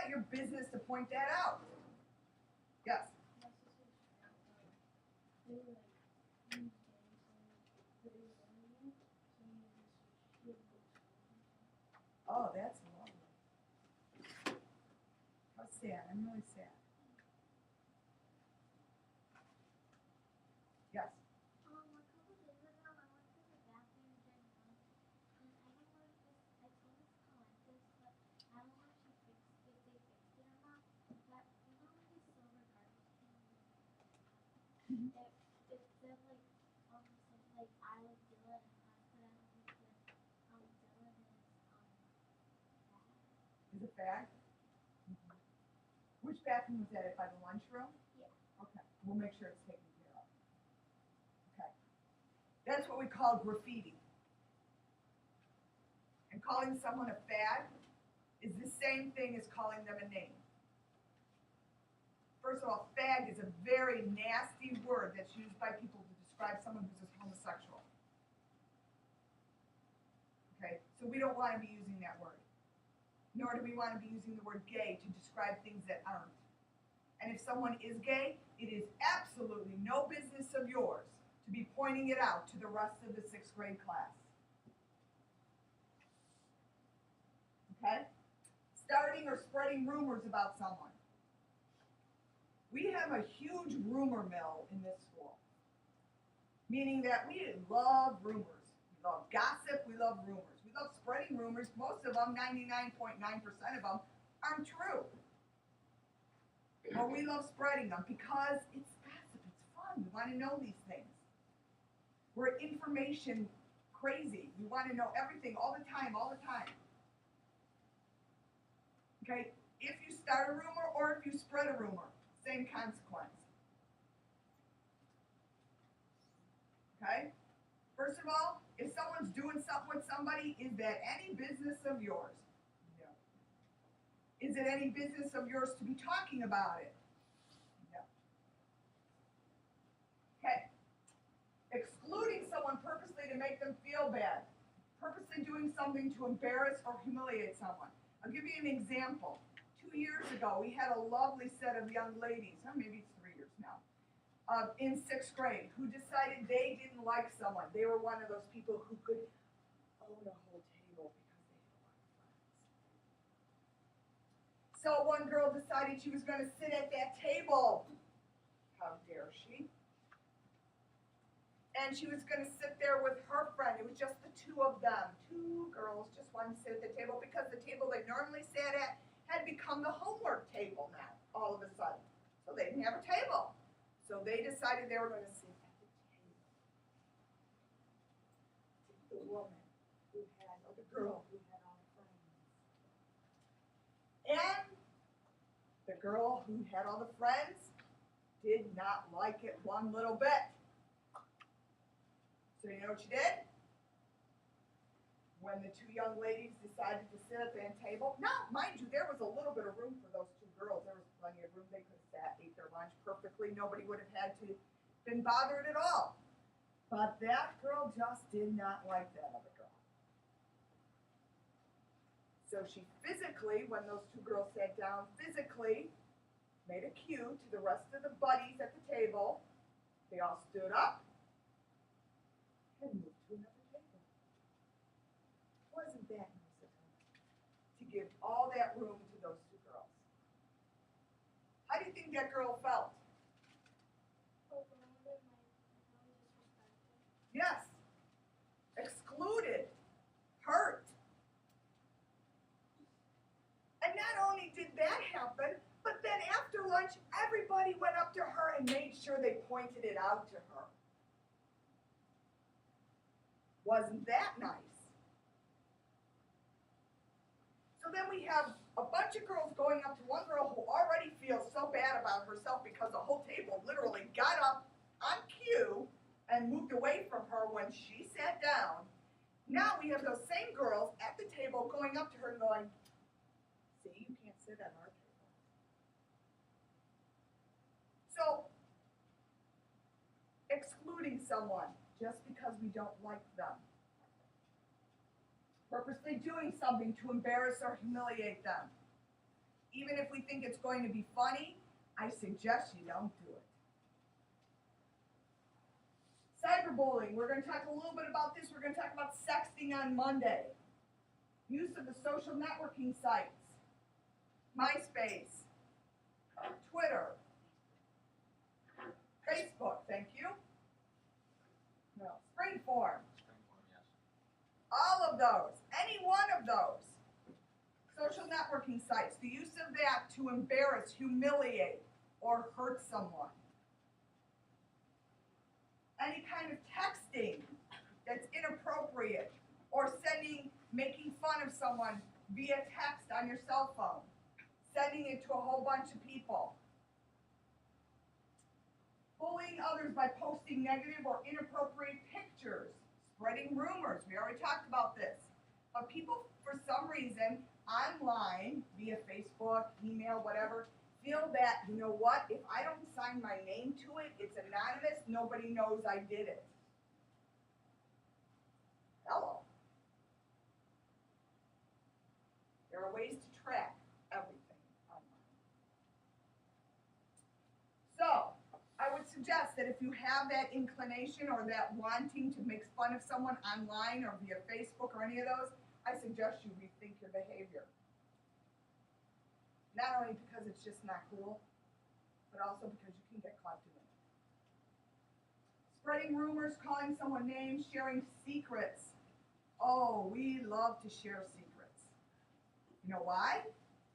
not your business to point that out. Yes. Oh, that's lovely. How sad. I'm really sad. Yes. A couple days ago, I went to the bathroom during lunch, and I don't know if this, I told Miss Calentis, but I don't know if if they fixed it or not. But you know, like the silver garbage can, it said like something like I love Dylan and I put I don't think that Dylan Is it bad? Which bathroom was that? By the lunchroom? yeah. Okay. We'll make sure it's taken care of. Okay. That's what we call graffiti. And calling someone a fag is the same thing as calling them a name. First of all, fag is a very nasty word that's used by people to describe someone who's homosexual. Okay, so we don't want to be using that word. Nor do we want to be using the word gay to describe things that aren't. And if someone is gay, it is absolutely no business of yours to be pointing it out to the rest of the 6th grade class. Okay? Starting or spreading rumors about someone. We have a huge rumor mill in this school, meaning that we love rumors. We love gossip, we love rumors. We love spreading rumors. Most of them, 99.9% of them, aren't true. But we love spreading them because it's gossip, it's fun. We want to know these things. We're information crazy. We want to know everything all the time, all the time. Okay? If you start a rumor or if you spread a rumor, same consequence. Okay? First of all, if someone's doing something with somebody, is that any business of yours? No. Is it any business of yours to be talking about it? No. Okay. Excluding someone purposely to make them feel bad. Purposely doing something to embarrass or humiliate someone. I'll give you an example. 2 years ago, we had a lovely set of young ladies, or maybe it's 3 years now, in 6th grade, who decided they didn't like someone. They were one of those people who could own a whole table because they had a lot of friends. So one girl decided she was going to sit at that table. How dare she? And she was going to sit there with her friend. It was just the two of them. 2 girls just wanted to sit at the table because the table they normally sat at had become the homework table now, all of a sudden. So they didn't have a table. So they decided they were going to sit at the table. The woman who had, or the girl who had all the friends. And the girl who had all the friends did not like it one little bit. So you know what she did? When the 2 young ladies decided to sit at that table, now, mind you, there was a little bit of room for those 2 girls. There was plenty of room. They could have sat, ate their lunch perfectly. Nobody would have had to been bothered at all. But that girl just did not like that other girl. So she physically, when those 2 girls sat down, physically made a cue to the rest of the buddies at the table. They all stood up and moved to another table. Wasn't that nice of her to give all that room to those 2 girls? How do you think that girl felt? Yes. Excluded. Hurt. And not only did that happen, but then after lunch, everybody went up to her and made sure they pointed it out to her. Wasn't that nice? So then we have a bunch of girls going up to one girl who already feels so bad about herself because the whole table literally got up on cue and moved away from her when she sat down. Now we have those same girls at the table going up to her and going, see, you can't sit at our table. So, excluding someone just because we don't like them. Purposely doing something to embarrass or humiliate them. Even if we think it's going to be funny, I suggest you don't do it. Cyberbullying, we're going to talk a little bit about this. We're going to talk about sexting on Monday. Use of the social networking sites. MySpace, Twitter, Facebook, thank you. No, Springform. All of those, any one of those. Social networking sites, the use of that to embarrass, humiliate, or hurt someone. Any kind of texting that's inappropriate, or making fun of someone via text on your cell phone, sending it to a whole bunch of people. Bullying others by posting negative or inappropriate pictures, spreading rumors, we already talked about this. But people, for some reason, online, via Facebook, email, whatever, feel that, you know what, if I don't sign my name to it, it's anonymous, nobody knows I did it. Hello. There are ways to track everything online. So, I would suggest that if you have that inclination or that wanting to make fun of someone online or via Facebook or any of those, I suggest you rethink your behavior. Not only because it's just not cool, but also because you can get caught doing it. Spreading rumors, calling someone names, sharing secrets. Oh, we love to share secrets. You know why?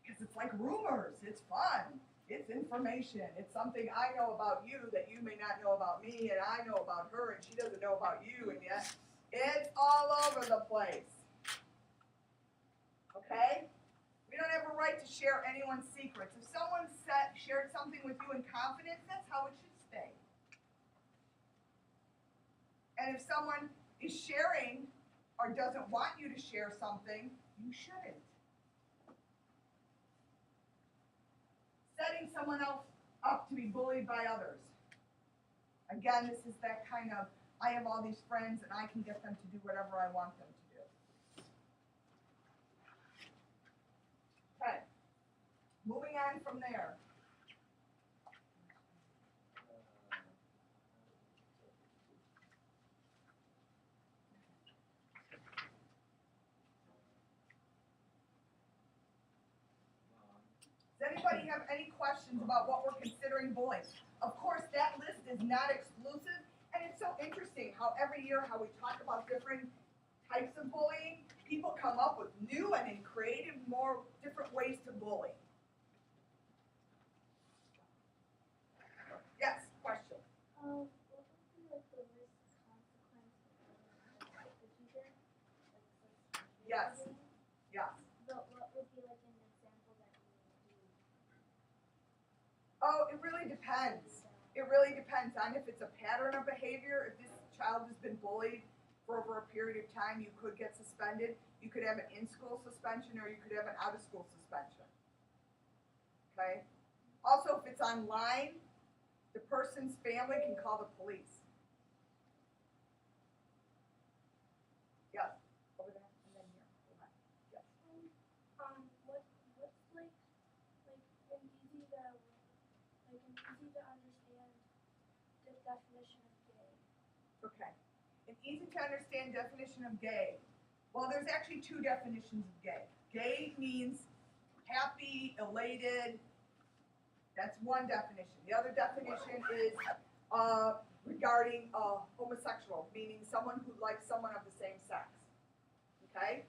Because it's like rumors. It's fun. It's information. It's something I know about you that you may not know about me, and I know about her, and she doesn't know about you, and yet it's all over the place. Okay? We don't have a right to share anyone's secrets. If someone shared something with you in confidence, that's how it should stay. And if someone is sharing or doesn't want you to share something, you shouldn't. Setting someone else up to be bullied by others. Again, this is that kind of, I have all these friends and I can get them to do whatever I want them to do. Okay, moving on from there. Does anybody have any questions about what we're considering bullying? Of course, that list is not exclusive, and it's so interesting how every year how we talk about different types of bullying, people come up with new and in creative, more different ways to bully. Yes, question. What would be like the worst consequence of the teacher? Yes. Yes. But what would be like an example that you would do? Oh, it really depends. It really depends on if it's a pattern of behavior. If this child has been bullied for over a period of time, you could get suspended. You could have an in-school suspension or you could have an out-of-school suspension. Okay? Also, if it's online, the person's family can call the police. Yes, over there, and then here. Go ahead. Yes. What's like an easy to understand the definition of gay? Okay. An easy to understand definition of gay. Well, there's actually two definitions of gay. Gay means happy, elated. That's one definition. The other definition is regarding homosexual, meaning someone who likes someone of the same sex. Okay?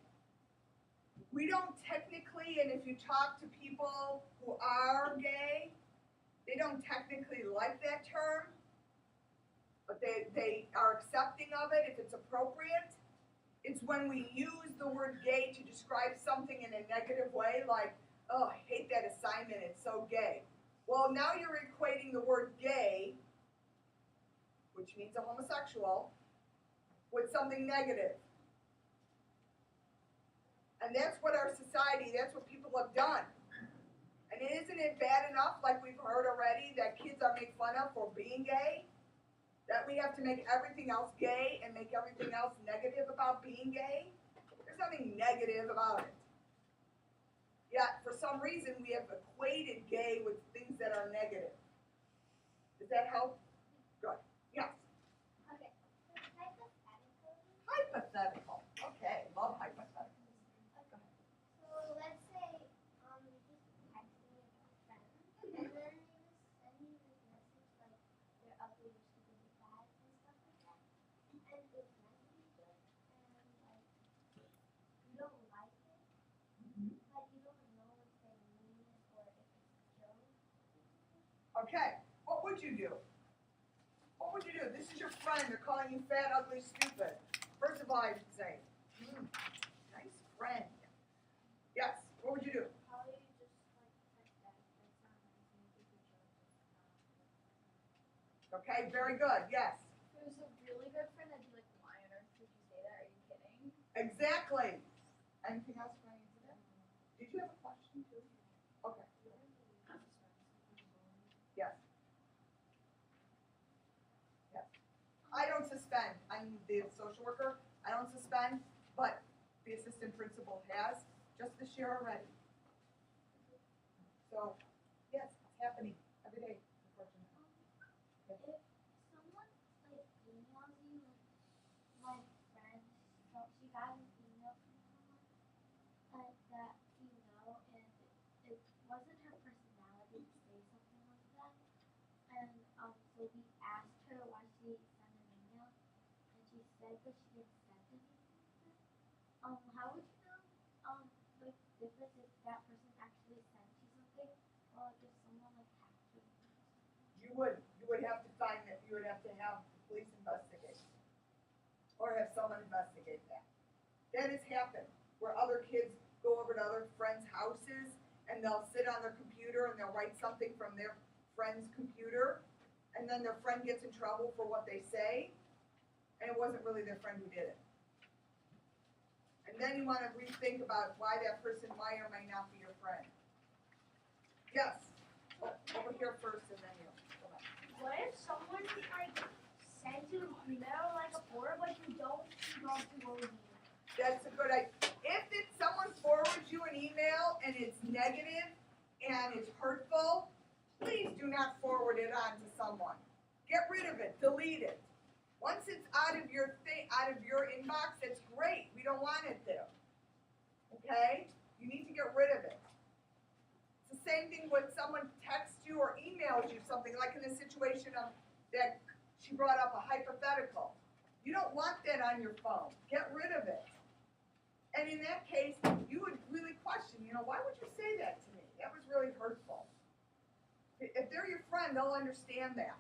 We don't technically, and if you talk to people who are gay, they don't technically like that term, but they are accepting of it if it's appropriate. It's when we use the word gay to describe something in a negative way, like, oh, I hate that assignment, it's so gay. Well, now you're equating the word gay, which means a homosexual, with something negative. And that's what our society, that's what people have done. And isn't it bad enough, like we've heard already, that kids are made fun of for being gay? That we have to make everything else gay and make everything else negative about being gay? There's nothing negative about it. Yet, for some reason we have equated gay with things that are negative. Does that help? Good. Yes. Okay. So hypothetically, Hypothetical. Okay. Love hypotheticals. Go ahead. so let's say you're just texting with a friend, and then you just send me this message like you're ugly, you're stupid, you're bad, and stuff like that. And it's meant to be good, and like you don't like it, but you don't know if they mean it or if it's a joke. Okay. What would you do? What would you do? This is your friend. They're calling you fat, ugly, stupid. First of all, I should say, nice friend. Yes. What would you do? Probably just like text that if it's not nice and make a joke. Okay. Very good. Yes. If it was a really good friend, I'd be like, why on earth did you say that? Are you kidding? Exactly. Anything else for any of that? Did you have a question too? Okay. Yes. Yes. I don't suspend. I'm the social worker. I don't suspend, but the assistant principal has, just this year already. So, yes, it's happening every day, unfortunately. If someone like emails you, like my friend, she got an email from someone that you know, and it wasn't her personality to say something like that. And so we asked her why she sent an email, and she said that she didn't send anything like that. How would you know like difference if that person actually sent you something, or like if someone like hacked you? You would have to find that, you would have to have the police investigate. Or have someone investigate that. That has happened, where other kids go over to other friends' houses and they'll sit on their computer and they'll write something from their friend's computer, and then their friend gets in trouble for what they say, and it wasn't really their friend who did it. And then you want to rethink about why that person might or may not be your friend. Yes. Oh, over here first and then you. Go ahead. What if someone like sends you an email like a forward, but you don't love to go with you? That's a good idea. If someone forwards you an email and it's negative and it's hurtful, please do not forward it on to someone. Get rid of it. Delete it. Once it's out of your inbox, it's great. We don't want it there. Okay? You need to get rid of it. It's the same thing when someone texts you or emails you something, like in the situation of that she brought up a hypothetical. You don't want that on your phone. Get rid of it. And in that case, you would really question, why would you say that to me? That was really hurtful. If they're your friend, they'll understand that.